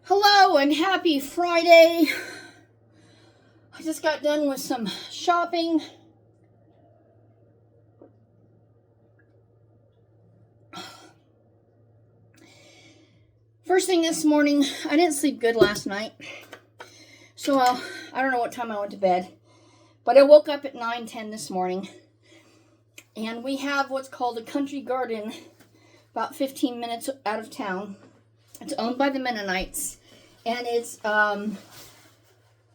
Hello and happy Friday. I just got done with some shopping. First thing this morning, I didn't sleep good last night. So I don't know what time I went to bed. But I woke up at 9:10 this morning. And we have what's called a country garden about 15 minutes out of town. It's owned by the Mennonites. And it's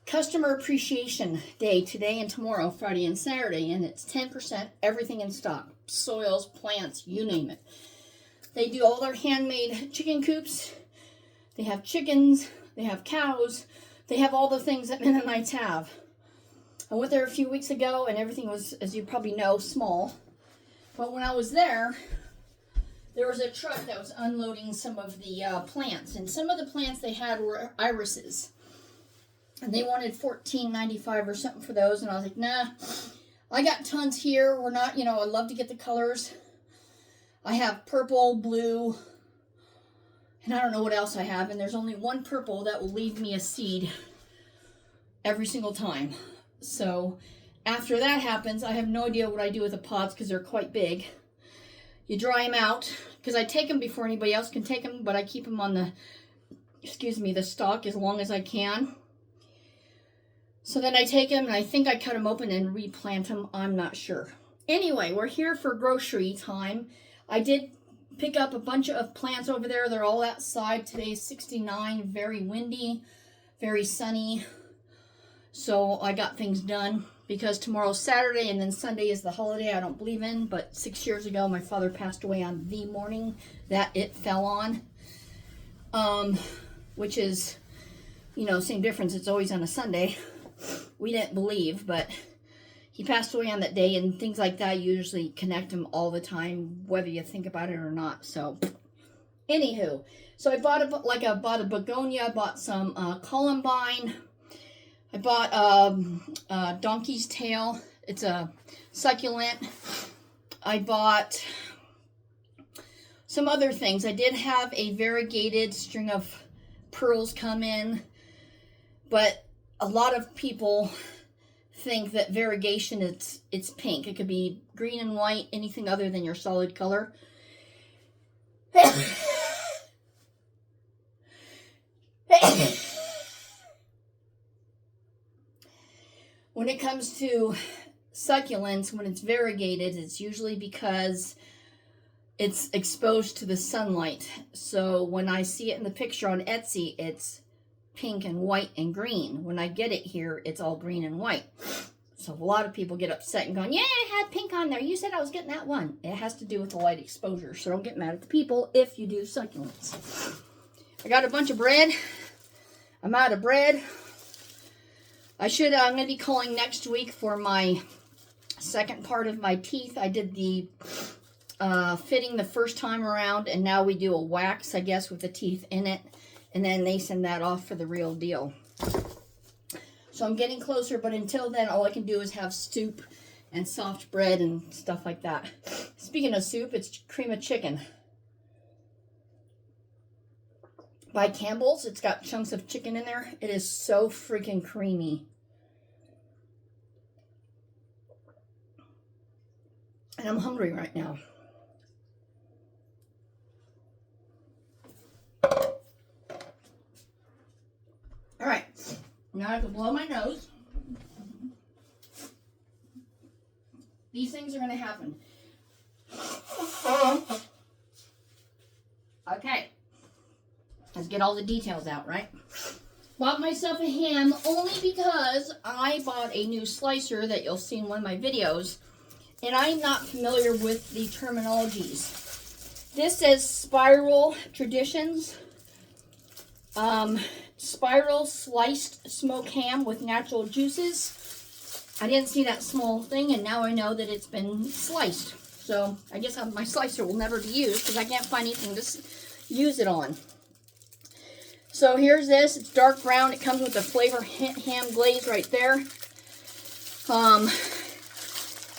Customer Appreciation Day today and tomorrow, Friday and Saturday. And it's 10% everything in stock. Soils, plants, you name it. They do all their handmade chicken coops. They have chickens. They have cows. They have all the things that Mennonites have. I went there a few weeks ago and everything was, as you probably know, small. But when I was there was a truck that was unloading some of the plants. And some of the plants they had were irises. And they wanted $14.95 or something for those. And I was like, nah, I got tons here. We're not, I love to get the colors. I have purple, blue, and I don't know what else I have. And there's only one purple that will leave me a seed every single time. So after that happens, I have no idea what I do with the pods because they're quite big. You dry them out because I take them before anybody else can take them, but I keep them on the stalk as long as I can. So then I take them and I think I cut them open and replant them. I'm not sure. Anyway, we're here for grocery time. I did pick up a bunch of plants over there. They're all outside. Today's 69, very windy, very sunny. So I got things done because tomorrow's Saturday and then Sunday is the holiday I don't believe in. But 6 years ago, my father passed away on the morning that it fell on. Which is, same difference. It's always on a Sunday. We didn't believe, but he passed away on that day, and things like that usually connect him all the time, whether you think about it or not. So, anywho, so I bought a begonia, I bought some columbine, I bought a donkey's tail. It's a succulent. I bought some other things. I did have a variegated string of pearls come in, but a lot of people think that variegation it's pink. It could be green and white, anything other than your solid color. When it comes to succulents, when it's variegated, it's usually because it's exposed to the sunlight. So when I see it in the picture on Etsy, it's pink and white and green. When I get it here, it's all green and white. So a lot of people get upset and going, yeah, I had pink on there. You said I was getting that one. It has to do with the light exposure. So don't get mad at the people if you do succulents. I got a bunch of bread. I'm out of bread. I'm going to be calling next week for my second part of my teeth. I did the fitting the first time around, and now we do a wax, I guess, with the teeth in it. And then they send that off for the real deal. So I'm getting closer, but until then, all I can do is have soup and soft bread and stuff like that. Speaking of soup, it's cream of chicken. By Campbell's, it's got chunks of chicken in there. It is so freaking creamy. And I'm hungry right now. All right, now I have to blow my nose. These things are going to happen. Okay, let's get all the details out, right? Bought myself a ham only because I bought a new slicer that you'll see in one of my videos, and I'm not familiar with the terminologies. This says Spiral Traditions. Spiral sliced smoked ham with natural juices. I didn't see that small thing, and now I know that it's been sliced. So I guess my slicer will never be used because I can't find anything to use it on. So here's this. It's dark brown. It comes with the flavor ham glaze right there.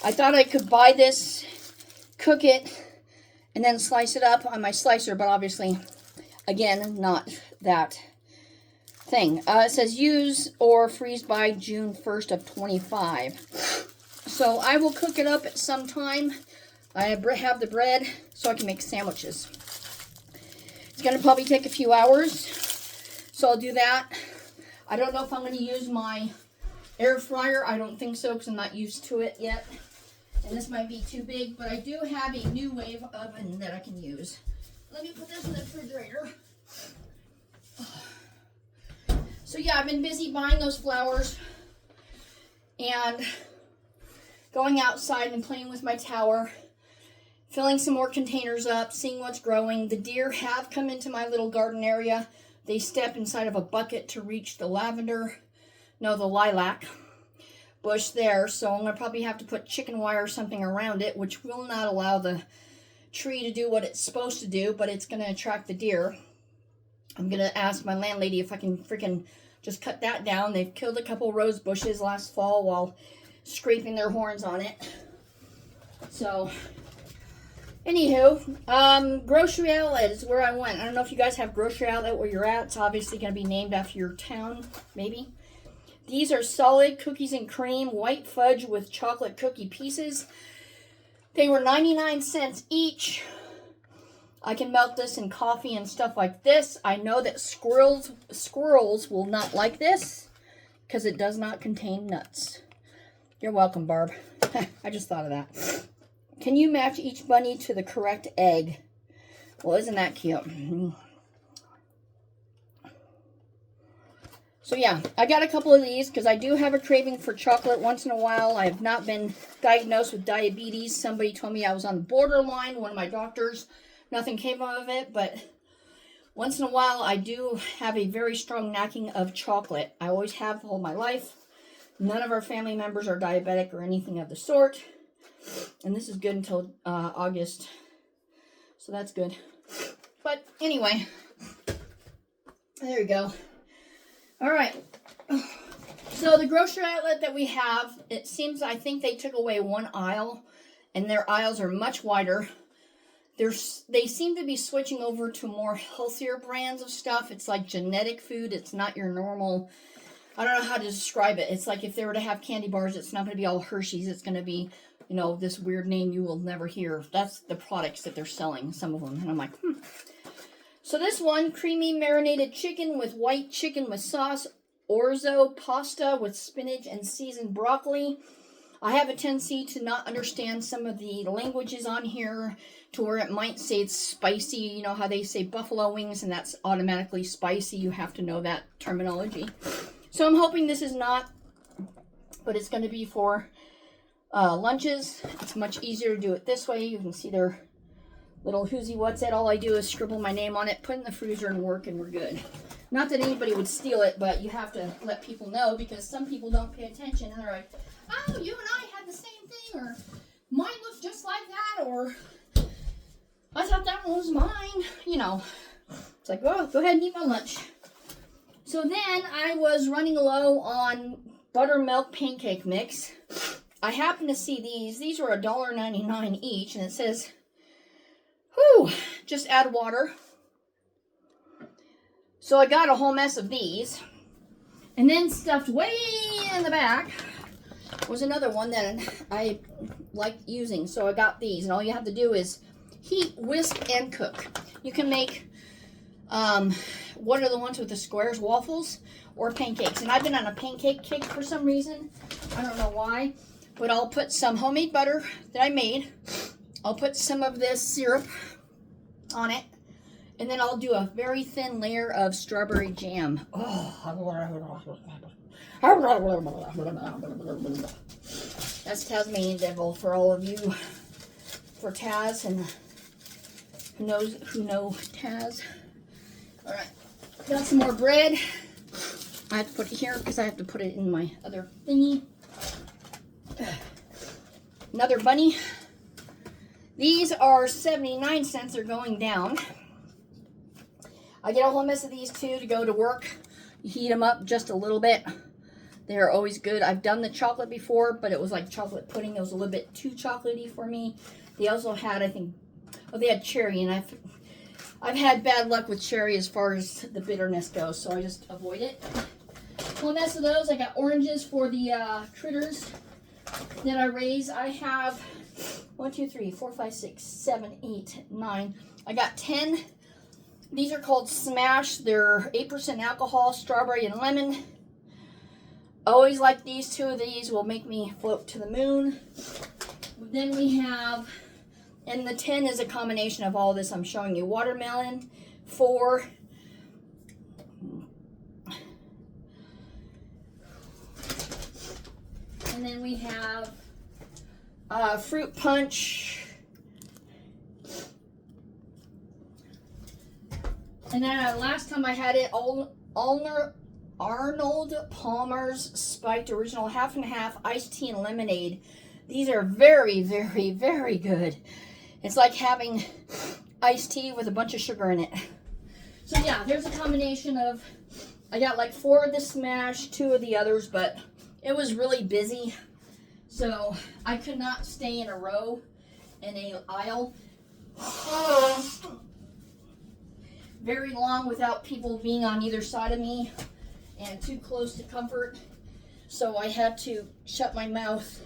I thought I could buy this, cook it, and then slice it up on my slicer, but obviously, again, not that thing. It says use or freeze by June 1st of 25. So I will cook it up at some time. I have the bread so I can make sandwiches. It's going to probably take a few hours. So I'll do that. I don't know if I'm going to use my air fryer. I don't think so because I'm not used to it yet. And this might be too big, but I do have a new wave oven that I can use. Let me put this in the refrigerator. So yeah, I've been busy buying those flowers and going outside and playing with my tower, filling some more containers up, seeing what's growing. The deer have come into my little garden area. They step inside of a bucket to reach the the lilac bush there. So I'm going to probably have to put chicken wire or something around it, which will not allow the tree to do what it's supposed to do, but it's going to attract the deer. I'm going to ask my landlady if I can freaking just cut that down. They've killed a couple rose bushes last fall while scraping their horns on it. So, anywho, grocery outlet is where I went. I don't know if you guys have grocery outlet where you're at. It's obviously going to be named after your town, maybe. These are solid cookies and cream, white fudge with chocolate cookie pieces. They were 99 cents each. I can melt this in coffee and stuff like this. I know that squirrels will not like this because it does not contain nuts. You're welcome, Barb. I just thought of that. Can you match each bunny to the correct egg? Well, isn't that cute? So yeah, I got a couple of these because I do have a craving for chocolate once in a while. I have not been diagnosed with diabetes. Somebody told me I was on the borderline, one of my doctors. Nothing came of it, but once in a while I do have a very strong knacking of chocolate. I always have all my life. None of our family members are diabetic or anything of the sort. And this is good until August. So that's good. But anyway, there you go. All right. So the grocery outlet that we have, it seems, I think they took away one aisle, and their aisles are much wider. They seem to be switching over to more healthier brands of stuff. It's like genetic food. It's not your normal, I don't know how to describe it. It's like if they were to have candy bars, it's not going to be all Hershey's. It's going to be, this weird name you will never hear. That's the products that they're selling, some of them. And I'm like, So this one, creamy marinated chicken with white chicken with sauce, orzo pasta with spinach and seasoned broccoli. I have a tendency to not understand some of the languages on here to where it might say it's spicy. You know how they say buffalo wings and that's automatically spicy. You have to know that terminology. So I'm hoping this is not, but it's going to be for lunches. It's much easier to do it this way. You can see their little whoosy what's it. All I do is scribble my name on it, put it in the freezer and work, and we're good. Not that anybody would steal it, but you have to let people know because some people don't pay attention and they're like, oh, you and I had the same thing, or mine looks just like that, or I thought that one was mine. It's like, oh, go ahead and eat my lunch. So then I was running low on buttermilk pancake mix. I happened to see these. These were $1.99 each, and it says, just add water. So I got a whole mess of these. And then stuffed way in the back was another one that I liked using. So I got these. And all you have to do is heat, whisk, and cook. You can make, what are the ones with the squares? Waffles or pancakes. And I've been on a pancake kick for some reason. I don't know why. But I'll put some homemade butter that I made. I'll put some of this syrup on it. And then I'll do a very thin layer of strawberry jam. That's Tasmanian Devil for all of you. For Taz and who know Taz. Alright. Got some more bread. I have to put it here because I have to put it in my other thingy. Another bunny. These are 79 cents. They're going down. I get a whole mess of these too to go to work. You heat them up just a little bit. They're always good. I've done the chocolate before, but it was like chocolate pudding. It was a little bit too chocolatey for me. They also had, I think, they had cherry, and I've had bad luck with cherry as far as the bitterness goes, so I just avoid it. One mess of those. I got oranges for the critters that I raise. I have 1, 2, 3, 4, 5, 6, 7, 8, 9. I got 10. These are called Smash. They're 8% alcohol, strawberry and lemon. Always like these. 2 of these will make me float to the moon. Then we have, and the 10 is a combination of all this I'm showing you. Watermelon, 4. And then we have fruit punch. And then last time I had it, Arnold Palmer's Spiked Original 50/50 iced tea and lemonade. These are very, very, very good. It's like having iced tea with a bunch of sugar in it. So yeah, there's a combination of, I got like 4 of the Smash, 2 of the others, but it was really busy. So I could not stay in a row in a aisle very long without people being on either side of me and too close to comfort. So I had to shut my mouth,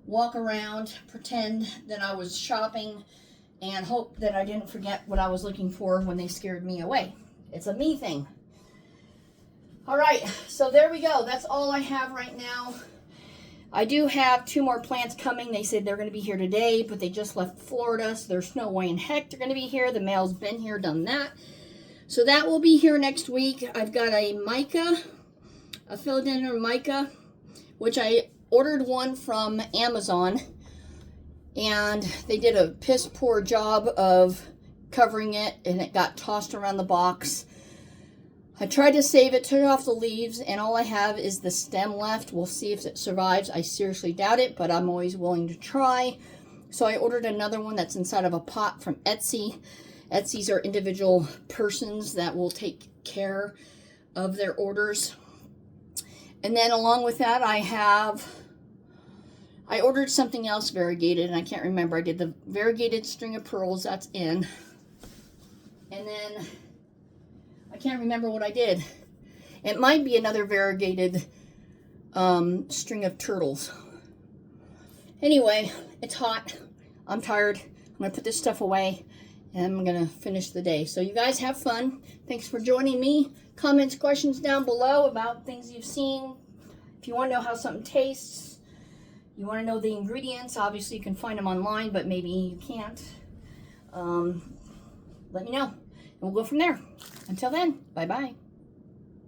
walk around, pretend that I was shopping, and hope that I didn't forget what I was looking for when they scared me away. It's a me thing. All right, so there we go. That's all I have right now. I do have 2 more plants coming. They said they're going to be here today, but they just left Florida, so there's no way in heck they're going to be here. The mail's been here, done that. So that will be here next week. I've got a mica, a philodendron mica, which I ordered one from Amazon, and they did a piss poor job of covering it, and it got tossed around the box. I tried to save it, took off the leaves, and all I have is the stem left. We'll see if it survives. I seriously doubt it, but I'm always willing to try. So I ordered another one that's inside of a pot from Etsy. Etsy's are individual persons that will take care of their orders. And then along with that, I ordered something else variegated, and I can't remember. I did the variegated string of pearls, that's in. And then I can't remember what I did. It might be another variegated string of turtles. Anyway, it's hot. I'm tired. I'm going to put this stuff away, and I'm going to finish the day. So you guys have fun. Thanks for joining me. Comments, questions down below about things you've seen. If you want to know how something tastes, you want to know the ingredients, obviously you can find them online, but maybe you can't. Let me know, and we'll go from there. Until then, bye-bye.